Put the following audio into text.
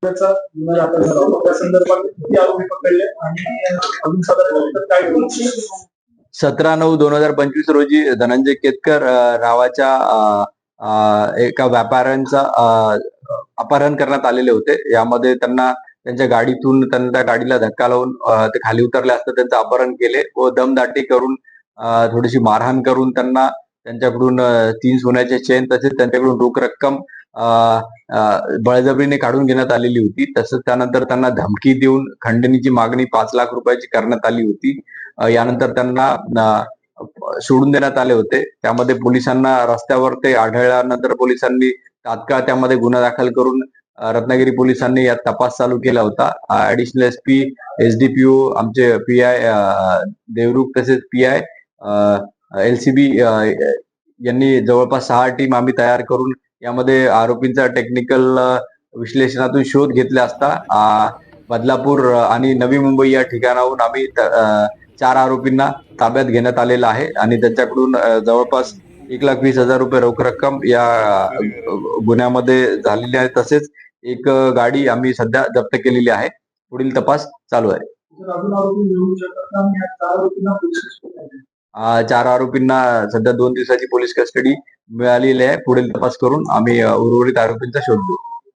त्याचा गुन्हा दाखल झाला होता. त्या संदर्भात किती आरोपी पकडले आणि अजून साधारण काय करू? 17/9/2025 रोजी धनंजय केतकर नावाच्या एका व्यापाऱ्यांचा अपहरण करण्यात आलेले होते. यामध्ये त्यांना त्यांच्या गाडीतून त्यांच्या गाडीला धक्का लावून ते खाली उतरले असता त्यांचं अपहरण केले व दमदाटी करून थोडीशी मारहाण करून त्यांना त्यांच्याकडून 3 सोन्याचे चेन तसेच त्यांच्याकडून रोख रक्कम बळजबरीने काढून घेण्यात आलेली होती. तसंच त्यानंतर त्यांना धमकी देऊन खंडणीची मागणी 5 लाख रुपयाची करण्यात आली होती. यानंतर त्यांना सोडून देण्यात आले होते. त्यामध्ये पोलिसांना रस्त्यावर ते आढळल्यानंतर पोलिसांनी तात्काळ त्यामध्ये गुन्हा दाखल करून रत्नागिरी पोलिसांनी यात तपास चालू केला होता. ऍडिशनल एसपी, एसडीपीओ, आमचे पीआय देवरुख तसेच पीआय एलसीबी यांनी जवळपास 6 टीम आम्ही तयार करून यामध्ये आरोपींचा टेक्निकल विश्लेषणातून शोध घेतला असता बदलापूर आणि नवी मुंबई या ठिकाणाहून आम्ही 4 आरोपींना ताब्यात घेण्यात आलेला आहे आणि त्यांच्याकडून जवळपास 1,20,000 रुपये रोख रक्कम या गुन्ह्यामध्ये झालेली आहे. तसेच एक गाडी आम्ही सध्या जप्त केलेली आहे. पुढील तपास चालू आहे. 4 आरोपींना सध्या 2 दिवसाची पोलीस कस्टडी मिळालेली आहे. पुढील तपास करून आम्ही उर्वरित आरोपींचा शोध घेऊ.